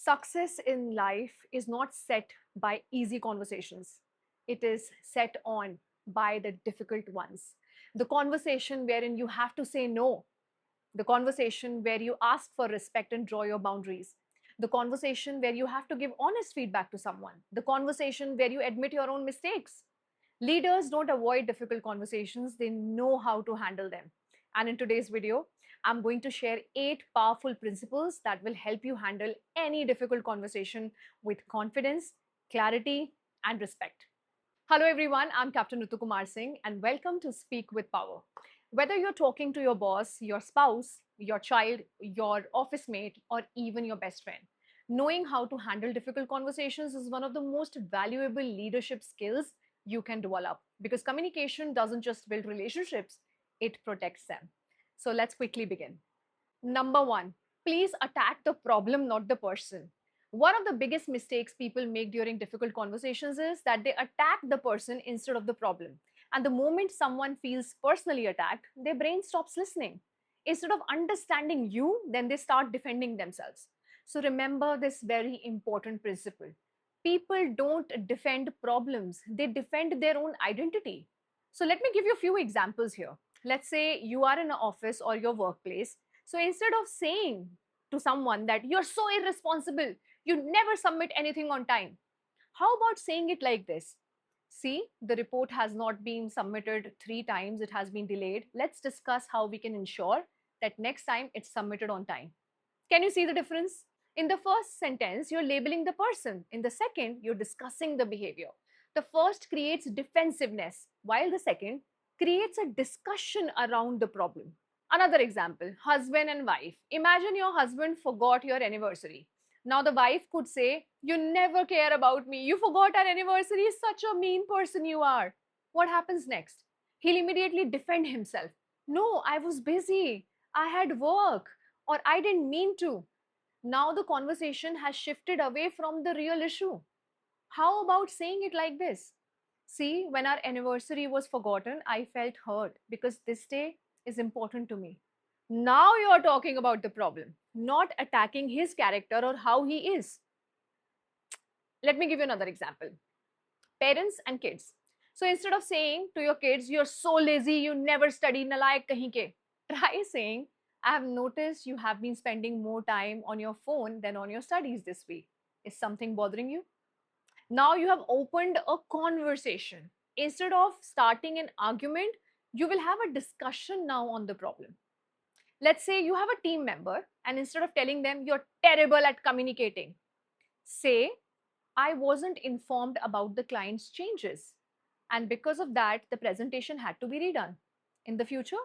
Success in life is not set by easy conversations. It is set on by the difficult ones. The conversation wherein you have to say no, the conversation where you ask for respect and draw your boundaries, the conversation where you have to give honest feedback to someone, the conversation where you admit your own mistakes. Leaders don't avoid difficult conversations, they know how to handle them. And in today's video, I'm going to share 8 powerful principles that will help you handle any difficult conversation with confidence, clarity, and respect. Hello, everyone. I'm Captain Ritu Kumar Singh, and welcome to Speak with Power. Whether you're talking to your boss, your spouse, your child, your office mate, or even your best friend, knowing how to handle difficult conversations is one of the most valuable leadership skills you can develop because communication doesn't just build relationships, it protects them. So let's quickly begin. Number one, please attack the problem, not the person. One of the biggest mistakes people make during difficult conversations is that they attack the person instead of the problem. And the moment someone feels personally attacked, their brain stops listening. Instead of understanding you, then they start defending themselves. So remember this very important principle. People don't defend problems, they defend their own identity. So let me give you a few examples here. Let's say you are in an office or your workplace. So instead of saying to someone that you're so irresponsible, you never submit anything on time, how about saying it like this? See, the report has not been submitted 3 times, it has been delayed. Let's discuss how we can ensure that next time it's submitted on time. Can you see the difference? In the first sentence, you're labeling the person. In the second, you're discussing the behavior. The first creates defensiveness, while the second creates a discussion around the problem. Another example, husband and wife. Imagine your husband forgot your anniversary. Now the wife could say, you never care about me. You forgot our anniversary. Such a mean person you are. What happens next? He'll immediately defend himself. No, I was busy. I had work, or I didn't mean to. Now the conversation has shifted away from the real issue. How about saying it like this? See, when our anniversary was forgotten, I felt hurt because this day is important to me. Now you're talking about the problem, not attacking his character or how he is. Let me give you another example. Parents and kids. So instead of saying to your kids, you're so lazy, you never study, nalayak kahin ke, try saying, I have noticed you have been spending more time on your phone than on your studies this week. Is something bothering you? Now you have opened a conversation. Instead of starting an argument, you will have a discussion now on the problem. Let's say you have a team member, and instead of telling them you're terrible at communicating, say, I wasn't informed about the client's changes. And because of that, the presentation had to be redone. In the future,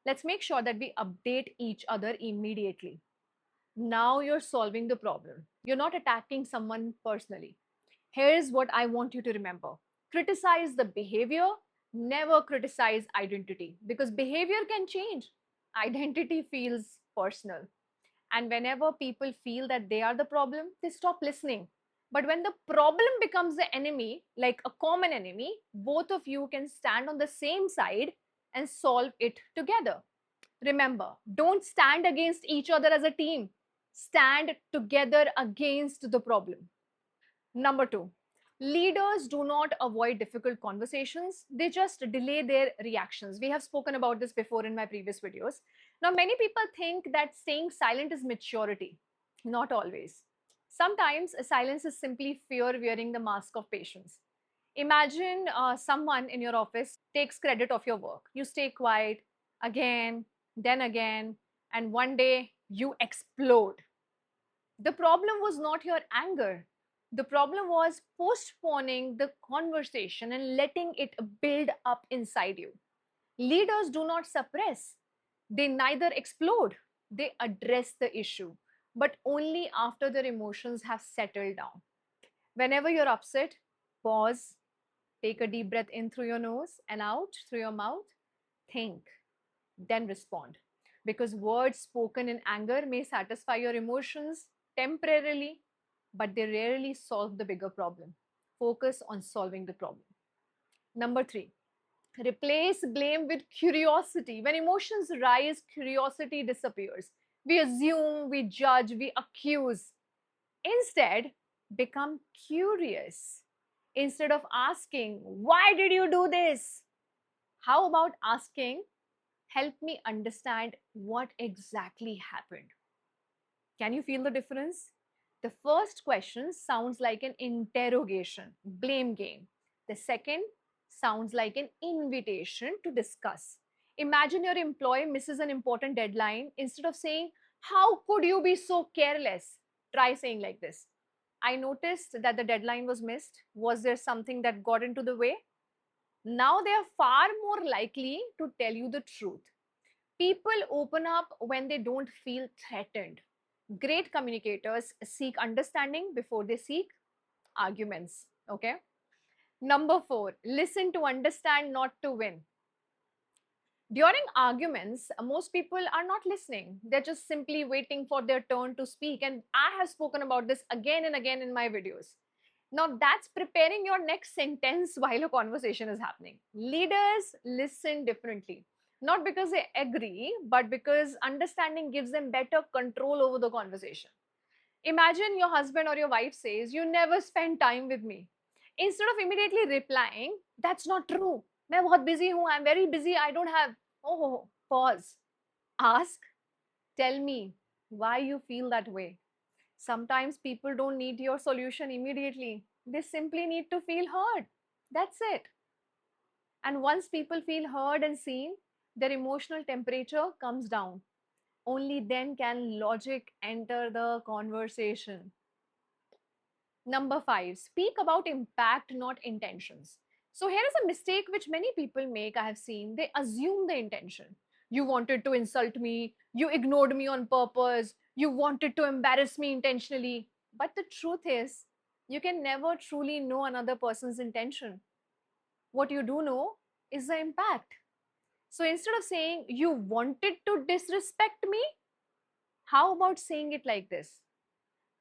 let's make sure that we update each other immediately. Now you're solving the problem. You're not attacking someone personally. Here's what I want you to remember. Criticize the behavior, never criticize identity because behavior can change. Identity feels personal. And whenever people feel that they are the problem, they stop listening. But when the problem becomes the enemy, like a common enemy, both of you can stand on the same side and solve it together. Remember, don't stand against each other as a team. Stand together against the problem. Number two, leaders do not avoid difficult conversations, they just delay their reactions. We have spoken about this before in my previous videos. Now, many people think that staying silent is maturity. Not always. Sometimes silence is simply fear wearing the mask of patience. Imagine someone in your office takes credit of your work. You stay quiet again, then again, and one day you explode. The problem was not your anger. The problem was postponing the conversation and letting it build up inside you. Leaders do not suppress, they neither explode, they address the issue, but only after their emotions have settled down. Whenever you're upset, pause, take a deep breath in through your nose and out through your mouth, think, then respond. Because words spoken in anger may satisfy your emotions temporarily, but they rarely solve the bigger problem. Focus on solving the problem. Number three, replace blame with curiosity. When emotions rise, curiosity disappears. We assume, we judge, we accuse. Instead, become curious. Instead of asking, why did you do this? How about asking, help me understand what exactly happened? Can you feel the difference? The first question sounds like an interrogation, blame game. The second sounds like an invitation to discuss. Imagine your employee misses an important deadline. Instead of saying, how could you be so careless? Try saying like this. I noticed that the deadline was missed. Was there something that got into the way? Now they are far more likely to tell you the truth. People open up when they don't feel threatened. Great communicators seek understanding before they seek arguments. Okay. Number four, listen to understand, not to win. During arguments, most people are not listening. They're just simply waiting for their turn to speak. And I have spoken about this again and again in my videos. Now, that's preparing your next sentence while a conversation is happening. Leaders listen differently, not because they agree, but because understanding gives them better control over the conversation. Imagine your husband or your wife says, you never spend time with me. Instead of immediately replying, that's not true. मैं बहुत busy हूँ, I'm very busy, I don't have. Oh, pause. Ask, tell me why you feel that way. Sometimes people don't need your solution immediately. They simply need to feel heard. That's it. And once people feel heard and seen, their emotional temperature comes down. Only then can logic enter the conversation. Number five, speak about impact, not intentions. So here is a mistake which many people make, I have seen. They assume the intention. You wanted to insult me, you ignored me on purpose, you wanted to embarrass me intentionally. But the truth is, you can never truly know another person's intention. What you do know is the impact. So instead of saying you wanted to disrespect me, how about saying it like this?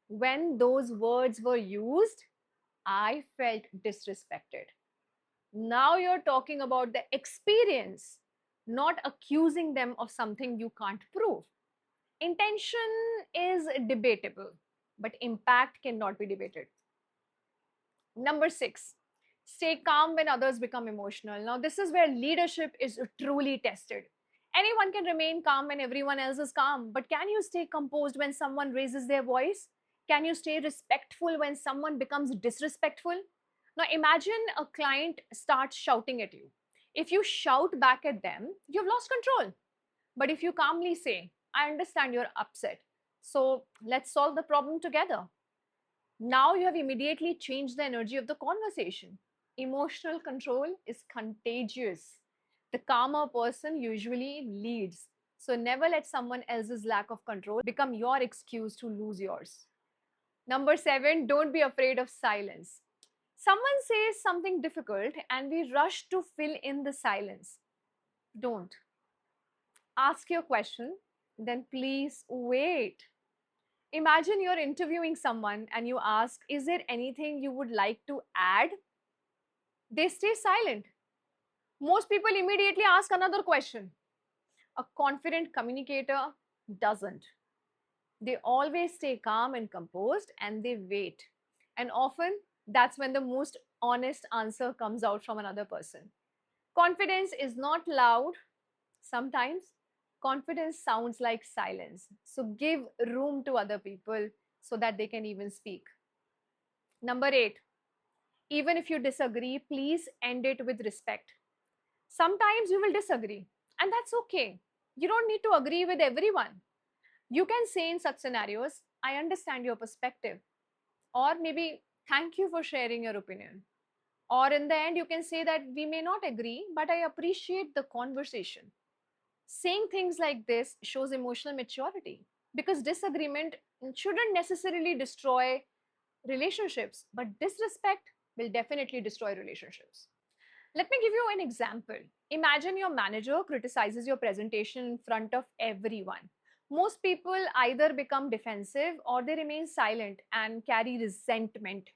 When those words were used, I felt disrespected. Now you're talking about the experience, not accusing them of something you can't prove. Intention is debatable, but impact cannot be debated. Number six, stay calm when others become emotional. Now, this is where leadership is truly tested. Anyone can remain calm when everyone else is calm, but can you stay composed when someone raises their voice? Can you stay respectful when someone becomes disrespectful? Now, imagine a client starts shouting at you. If you shout back at them, you've lost control. But if you calmly say, I understand you're upset, so let's solve the problem together. Now you have immediately changed the energy of the conversation. Emotional control is contagious. The calmer person usually leads. So never let someone else's lack of control become your excuse to lose yours. Number seven, don't be afraid of silence. Someone says something difficult and we rush to fill in the silence. Don't. Ask your question, then please wait. Imagine you're interviewing someone and you ask, is there anything you would like to add? They stay silent. Most people immediately ask another question. A confident communicator doesn't. They always stay calm and composed and they wait. And often that's when the most honest answer comes out from another person. Confidence is not loud. Sometimes confidence sounds like silence. So give room to other people so that they can even speak. Number eight, even if you disagree, please end it with respect. Sometimes you will disagree, and that's okay. You don't need to agree with everyone. You can say in such scenarios, I understand your perspective, or maybe thank you for sharing your opinion. Or in the end, you can say that we may not agree, but I appreciate the conversation. Saying things like this shows emotional maturity because disagreement shouldn't necessarily destroy relationships, but disrespect will definitely destroy relationships. Let me give you an example. Imagine your manager criticizes your presentation in front of everyone. Most people either become defensive or they remain silent and carry resentment.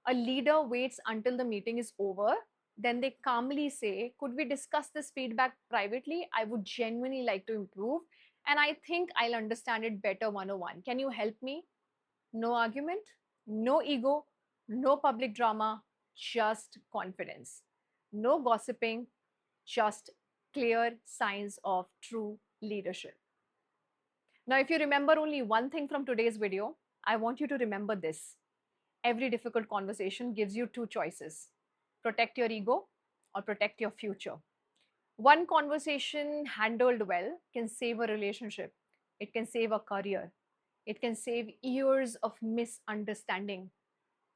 A leader waits until the meeting is over. Then they calmly say, could we discuss this feedback privately? I would genuinely like to improve, and I think I'll understand it better one-on-one. Can you help me? No argument, no ego, no public drama, just confidence. No gossiping, just clear signs of true leadership. Now, if you remember only one thing from today's video, I want you to remember this. Every difficult conversation gives you two choices: protect your ego or protect your future. One conversation handled well can save a relationship, it can save a career, it can save years of misunderstanding.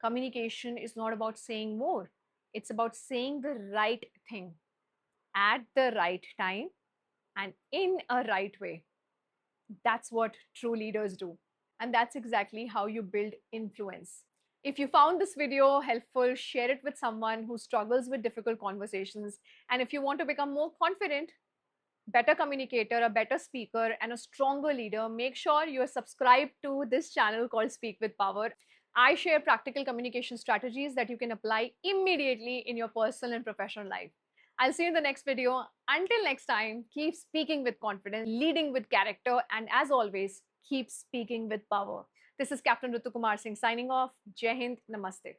Communication is not about saying more, it's about saying the right thing at the right time and in a right way. That's what true leaders do. And that's exactly how you build influence. If you found this video helpful, share it with someone who struggles with difficult conversations. And if you want to become more confident, better communicator, a better speaker, and a stronger leader, make sure you're subscribed to this channel called Speak with Power. I share practical communication strategies that you can apply immediately in your personal and professional life. I'll see you in the next video. Until next time, keep speaking with confidence, leading with character, and as always, keep speaking with power. This is Captain Ritu Kumar Singh signing off. Jai Hind, Namaste.